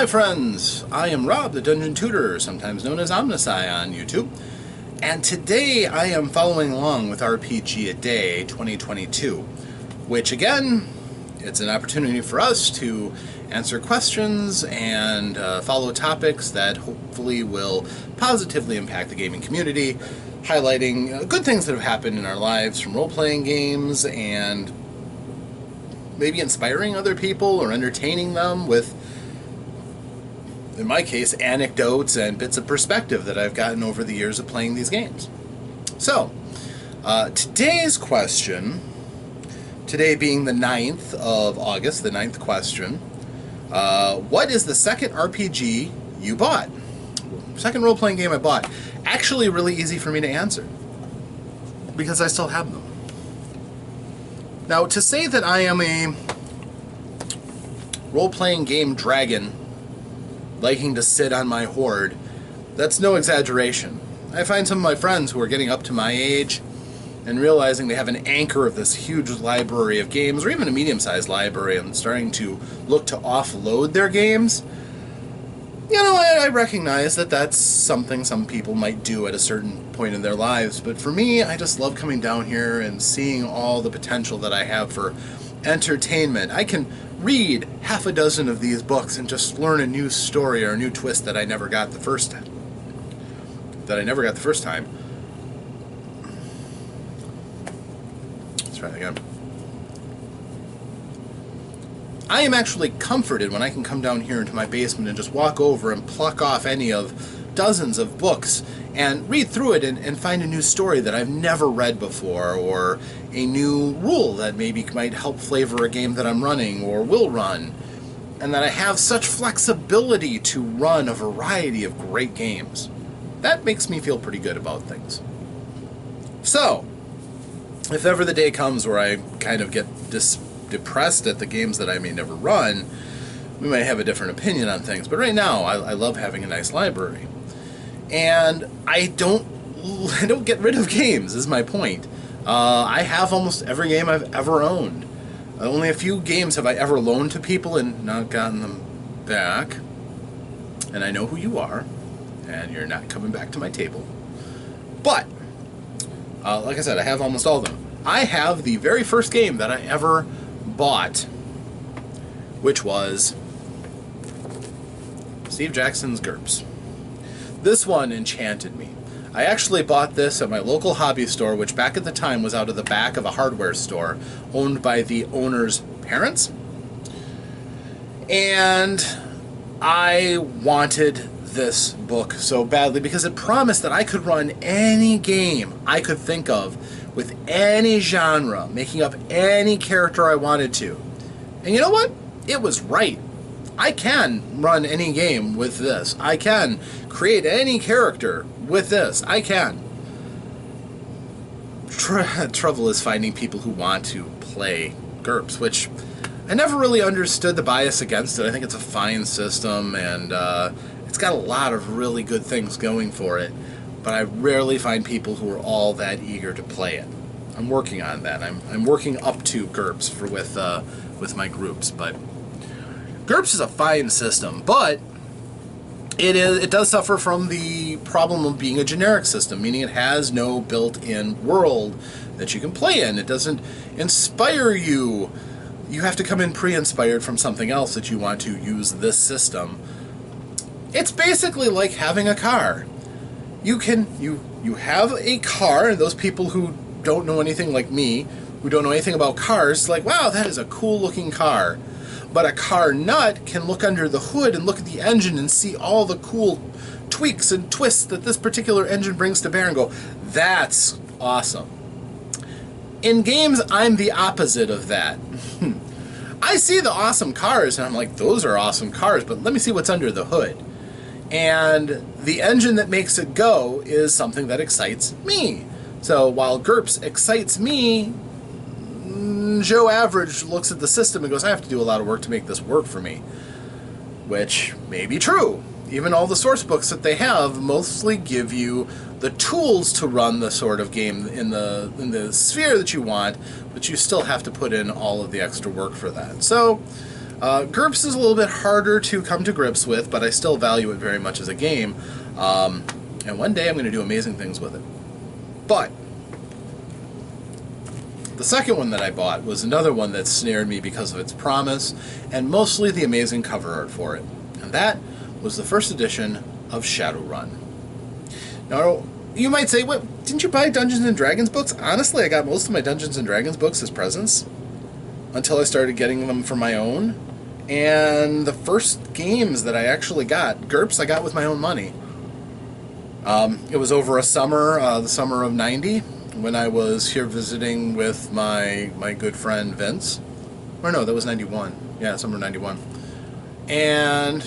Hi friends, I am Rob, the Dungeon Tutor, sometimes known as Omnisci on YouTube, and today I am following along with RPGaDay 2022, which again, it's an opportunity for us to answer questions and follow topics that hopefully will positively impact the gaming community, highlighting good things that have happened in our lives from role-playing games and maybe inspiring other people or entertaining them with, in my case, anecdotes and bits of perspective that I've gotten over the years of playing these games. So, today's question, today being the 9th of August, the 9th question, what is the second RPG you bought? Second role-playing game I bought. Actually really easy for me to answer, because I still have them. Now, to say that I am a role-playing game dragon liking to sit on my hoard, that's no exaggeration. I find some of my friends who are getting up to my age and realizing they have an anchor of this huge library of games, or even a medium-sized library, and starting to look to offload their games. You know, I recognize that that's something some people might do at a certain point in their lives, but for me, I just love coming down here and seeing all the potential that I have for entertainment. I can read half a dozen of these books and just learn a new story or a new twist that I never got the first time. Let's try that again. I am actually comforted when I can come down here into my basement and just walk over and pluck off any of dozens of books and read through it and find a new story that I've never read before, or a new rule that maybe might help flavor a game that I'm running or will run, and that I have such flexibility to run a variety of great games. That makes me feel pretty good about things. So, if ever the day comes where I kind of get depressed at the games that I may never run, we might have a different opinion on things. But right now, I love having a nice library. And I don't get rid of games, is my point. I have almost every game I've ever owned. Only a few games have I ever loaned to people and not gotten them back. And I know who you are, and you're not coming back to my table. But, like I said, I have almost all of them. I have the very first game that I ever bought, which was Steve Jackson's Gurps. This one enchanted me. I actually bought this at my local hobby store, which back at the time was out of the back of a hardware store owned by the owner's parents. And I wanted this book so badly because it promised that I could run any game I could think of with any genre, making up any character I wanted to. And you know what? It was right. I can run any game with this. I can create any character with this. I can. Trouble is finding people who want to play Gurps, which I never really understood the bias against it. I think it's a fine system, and it's got a lot of really good things going for it, but I rarely find people who are all that eager to play it. I'm working on that. I'm working up to Gurps with my groups, but Gurps is a fine system, but it does suffer from the problem of being a generic system, meaning it has no built-in world that you can play in. It doesn't inspire you. You have to come in pre-inspired from something else that you want to use this system. It's basically like having a car. You have a car, and those people who don't know anything like me, who don't know anything about cars, like, wow, that is a cool looking car. But a car nut can look under the hood and look at the engine and see all the cool tweaks and twists that this particular engine brings to bear and go, that's awesome. In games, I'm the opposite of that. I see the awesome cars and I'm like, those are awesome cars, but let me see what's under the hood. And the engine that makes it go is something that excites me. So while Gurps excites me, Joe Average looks at the system and goes, I have to do a lot of work to make this work for me. Which may be true. Even all the source books that they have mostly give you the tools to run the sort of game in the sphere that you want, but you still have to put in all of the extra work for that. So Gurps is a little bit harder to come to grips with, but I still value it very much as a game. And one day I'm going to do amazing things with it. But the second one that I bought was another one that snared me because of its promise, and mostly the amazing cover art for it. And that was the first edition of Shadowrun. Now, you might say, what, didn't you buy Dungeons & Dragons books? Honestly, I got most of my Dungeons & Dragons books as presents until I started getting them for my own. And the first games that I actually got, Gurps, I got with my own money. It was over a summer, the summer of '90, when I was here visiting with my good friend Vince. Or no, that was 91. Yeah, summer 91. And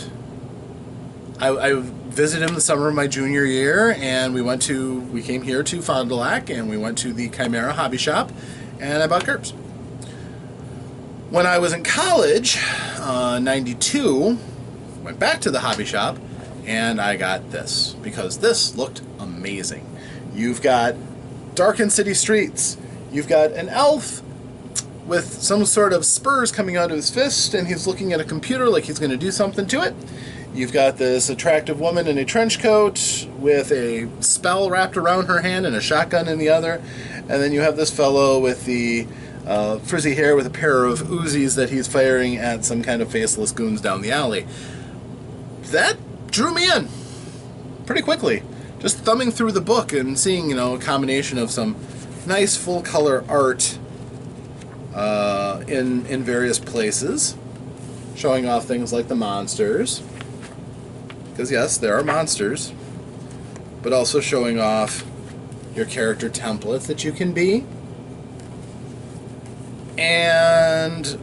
I visited him the summer of my junior year, and we came here to Fond du Lac, and we went to the Chimera Hobby Shop, and I bought Gurps. When I was in college, 92, went back to the hobby shop, and I got this, because this looked amazing. You've got darkened city streets. You've got an elf with some sort of spurs coming out of his fist, and he's looking at a computer like he's going to do something to it. You've got this attractive woman in a trench coat with a spell wrapped around her hand and a shotgun in the other. And then you have this fellow with the frizzy hair with a pair of Uzis that he's firing at some kind of faceless goons down the alley. That drew me in pretty quickly. Just thumbing through the book and seeing, a combination of some nice full-color art in various places, showing off things like the monsters. Because yes, there are monsters, but also showing off your character templates that you can be. And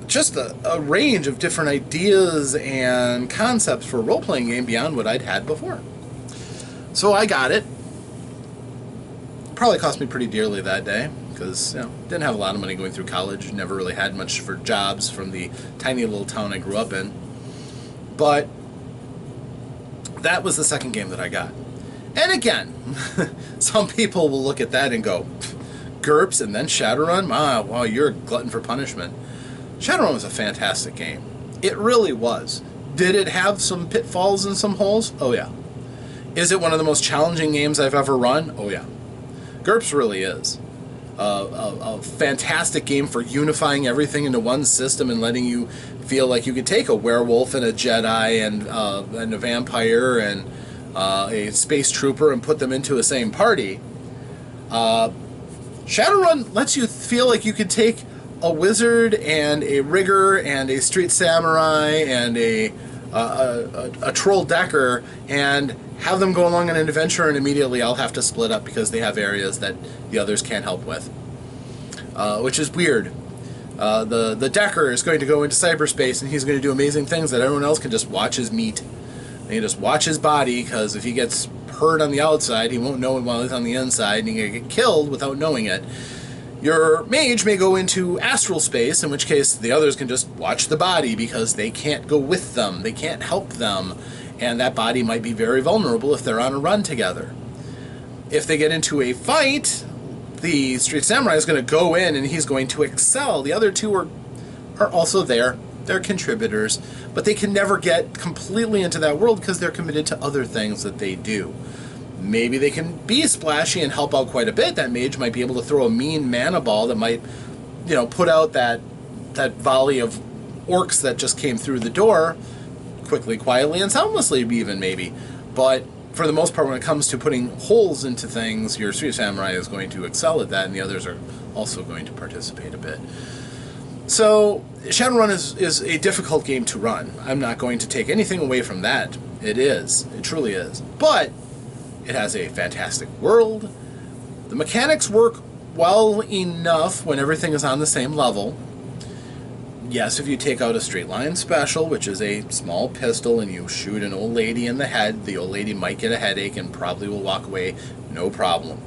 just a range of different ideas and concepts for a role-playing game beyond what I'd had before. So I got it. Probably cost me pretty dearly that day, because didn't have a lot of money going through college, never really had much for jobs from the tiny little town I grew up in. But that was the second game that I got. And again, some people will look at that and go, Gurps and then Shadowrun? Wow, you're a glutton for punishment. Shadowrun was a fantastic game. It really was. Did it have some pitfalls and some holes? Oh yeah. Is it one of the most challenging games I've ever run? Oh yeah. Gurps really is. A fantastic game for unifying everything into one system and letting you feel like you could take a werewolf and a Jedi and a vampire and a space trooper and put them into a same party. Shadowrun lets you feel like you could take a wizard and a rigger and a street samurai and a troll decker and have them go along on an adventure, and immediately I'll have to split up because they have areas that the others can't help with, which is weird. The decker is going to go into cyberspace and he's going to do amazing things that everyone else can just watch his meat. They can just watch his body, because if he gets hurt on the outside, he won't know it while he's on the inside, and he's going to get killed without knowing it. Your mage may go into astral space, in which case the others can just watch the body because they can't go with them, they can't help them, and that body might be very vulnerable if they're on a run together. If they get into a fight, the street samurai is going to go in and he's going to excel. The other two are also there. They're contributors, but they can never get completely into that world because they're committed to other things that they do. Maybe they can be splashy and help out quite a bit. That mage might be able to throw a mean mana ball that might, put out that volley of orcs that just came through the door quickly, quietly, and soundlessly even, maybe. But for the most part, when it comes to putting holes into things, your street samurai is going to excel at that, and the others are also going to participate a bit. So Shadowrun is a difficult game to run. I'm not going to take anything away from that. It is. It truly is. But it has a fantastic world. The mechanics work well enough when everything is on the same level. Yes, if you take out a straight line special, which is a small pistol, and you shoot an old lady in the head, the old lady might get a headache and probably will walk away, no problem.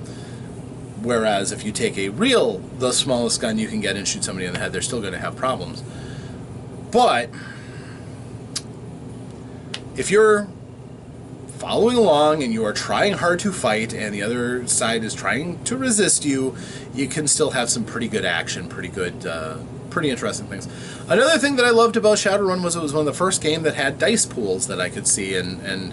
Whereas if you take the smallest gun you can get and shoot somebody in the head, they're still going to have problems. But if you're following along and you are trying hard to fight and the other side is trying to resist you, you can still have some pretty good action, pretty interesting things. Another thing that I loved about Shadowrun was it was one of the first games that had dice pools that I could see and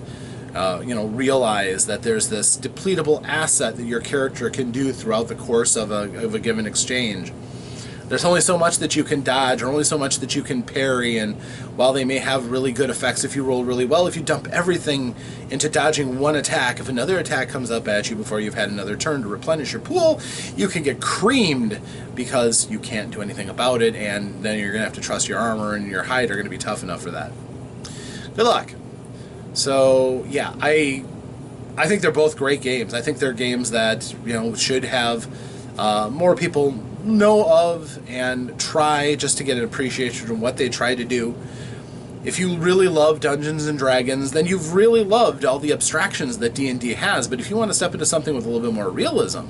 realize that there's this depletable asset that your character can do throughout the course of a given exchange. There's only so much that you can dodge, or only so much that you can parry, and while they may have really good effects if you roll really well, if you dump everything into dodging one attack, if another attack comes up at you before you've had another turn to replenish your pool, you can get creamed because you can't do anything about it, and then you're going to have to trust your armor and your hide are going to be tough enough for that. Good luck. So, yeah, I think they're both great games. I think they're games that, should have more people know of and try just to get an appreciation of what they try to do. If you really love Dungeons and Dragons, then you've really loved all the abstractions that D&D has. But if you want to step into something with a little bit more realism,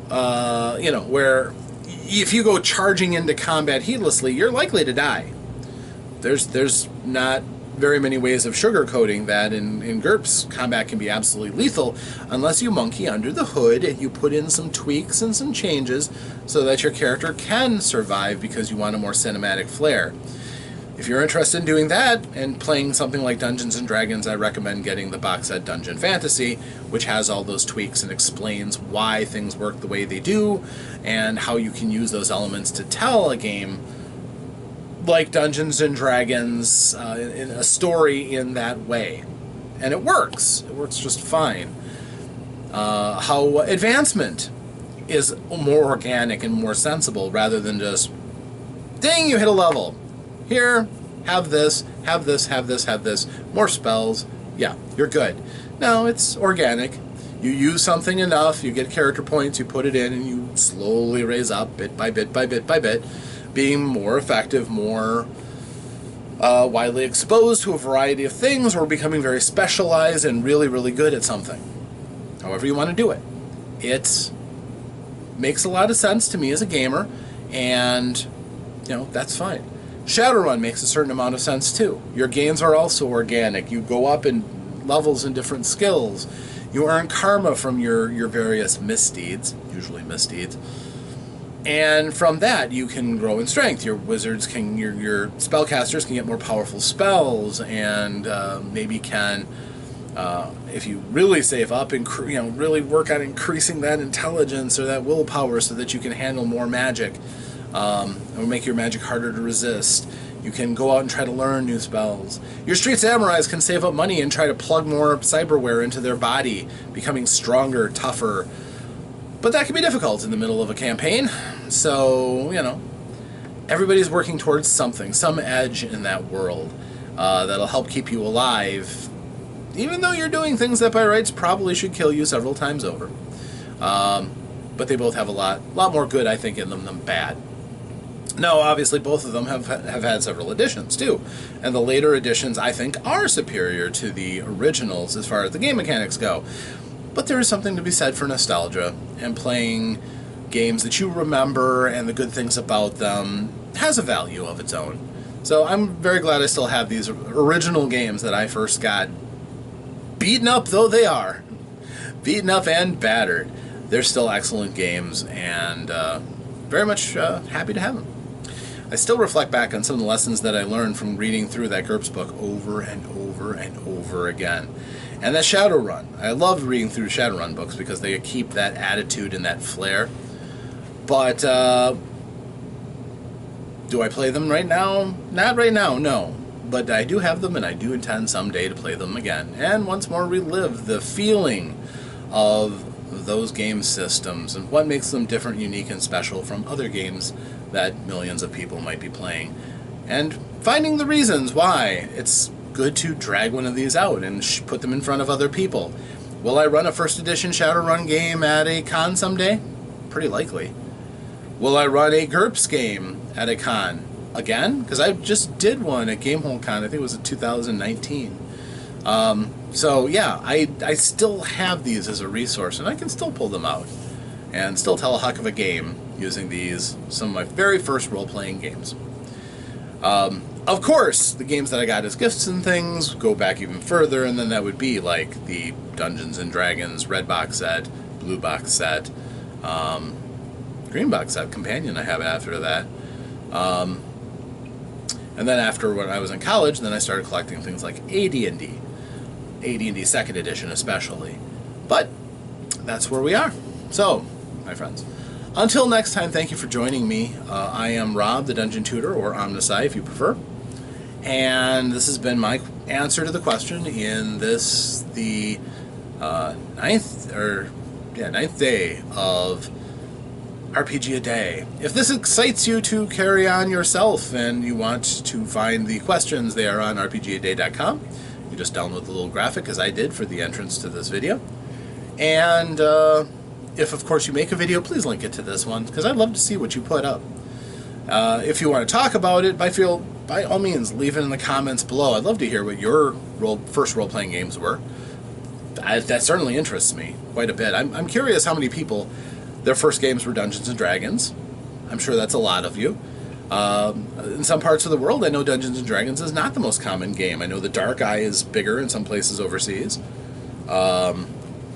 where if you go charging into combat heedlessly, you're likely to die. There's not very many ways of sugarcoating that. In Gurps, combat can be absolutely lethal unless you monkey under the hood and you put in some tweaks and some changes so that your character can survive because you want a more cinematic flair. If you're interested in doing that and playing something like Dungeons & Dragons, I recommend getting the box set Dungeon Fantasy, which has all those tweaks and explains why things work the way they do and how you can use those elements to tell a game like Dungeons and Dragons, in a story in that way. And it works. It works just fine. How advancement is more organic and more sensible rather than just, ding, you hit a level. Here, have this, have this, have this, have this. More spells. Yeah, you're good. No, it's organic. You use something enough, you get character points, you put it in, and you slowly raise up bit by bit by bit by bit, being more effective, more widely exposed to a variety of things, or becoming very specialized and really, really good at something. However you want to do it. It makes a lot of sense to me as a gamer, and, that's fine. Shadowrun makes a certain amount of sense, too. Your gains are also organic. You go up in levels and different skills. You earn karma from your various misdeeds, usually misdeeds. And from that, you can grow in strength. Your wizards can, your spellcasters can get more powerful spells, and maybe can, if you really save up and really work on increasing that intelligence or that willpower, so that you can handle more magic, or make your magic harder to resist. You can go out and try to learn new spells. Your street samurais can save up money and try to plug more cyberware into their body, becoming stronger, tougher. But that can be difficult in the middle of a campaign. So, everybody's working towards something, some edge in that world that'll help keep you alive, even though you're doing things that by rights probably should kill you several times over. But they both have a lot more good, I think, in them than bad. Now, obviously, both of them have had several editions, too. And the later editions, I think, are superior to the originals as far as the game mechanics go. But there is something to be said for nostalgia, and playing games that you remember and the good things about them has a value of its own. So I'm very glad I still have these original games that I first got, beaten up though they are. Beaten up and battered. They're still excellent games, and very much happy to have them. I still reflect back on some of the lessons that I learned from reading through that Gurps book over and over and over again. And that Shadowrun. I loved reading through Shadowrun books because they keep that attitude and that flair. But do I play them right now? Not right now, no. But I do have them, and I do intend someday to play them again. And once more relive the feeling of those game systems and what makes them different, unique, and special from other games that millions of people might be playing. And finding the reasons why it's good to drag one of these out and put them in front of other people. Will I run a first edition Shadowrun game at a con someday? Pretty likely. Will I run a Gurps game at a con again? Because I just did one at Gamehole Con. I think it was in 2019. So yeah, I still have these as a resource, and I can still pull them out and still tell a heck of a game using these, some of my very first role-playing games. Of course, the games that I got as gifts and things go back even further, and then that would be like the Dungeons and Dragons red box set, blue box set, green box set, companion I have after that. And then after when I was in college, then I started collecting things like AD&D, AD&D 2nd edition especially. But that's where we are. So, my friends, until next time, thank you for joining me. I am Rob, the Dungeon Tutor, or Omnisci if you prefer. And this has been my answer to the question in this, the ninth day of RPGaDay. If this excites you to carry on yourself and you want to find the questions, they are on RPGaDay.com. You just download the little graphic, as I did for the entrance to this video. And if, of course, you make a video, please link it to this one, because I'd love to see what you put up. If you want to talk about it, by all means, leave it in the comments below. I'd love to hear what your first role-playing games were. That certainly interests me quite a bit. I'm curious how many people, their first games were Dungeons & Dragons. I'm sure that's a lot of you. In some parts of the world, I know Dungeons & Dragons is not the most common game. I know the Dark Eye is bigger in some places overseas.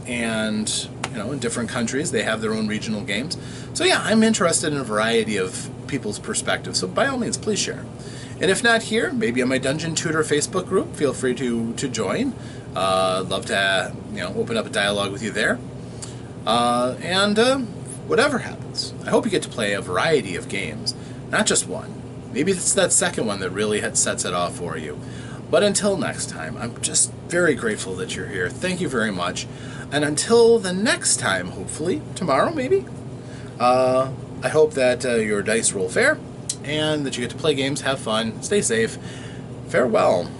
And, you know, in different countries, they have their own regional games. So yeah, I'm interested in a variety of people's perspectives, so by all means, please share. And if not here, maybe on my Dungeon Tutor Facebook group, feel free to join. I'd love to, open up a dialogue with you there. Whatever happens, I hope you get to play a variety of games, not just one. Maybe it's that second one that really sets it off for you. But until next time, I'm just very grateful that you're here. Thank you very much. And until the next time, hopefully, tomorrow maybe, I hope that your dice roll fair, and that you get to play games, have fun, stay safe. Farewell.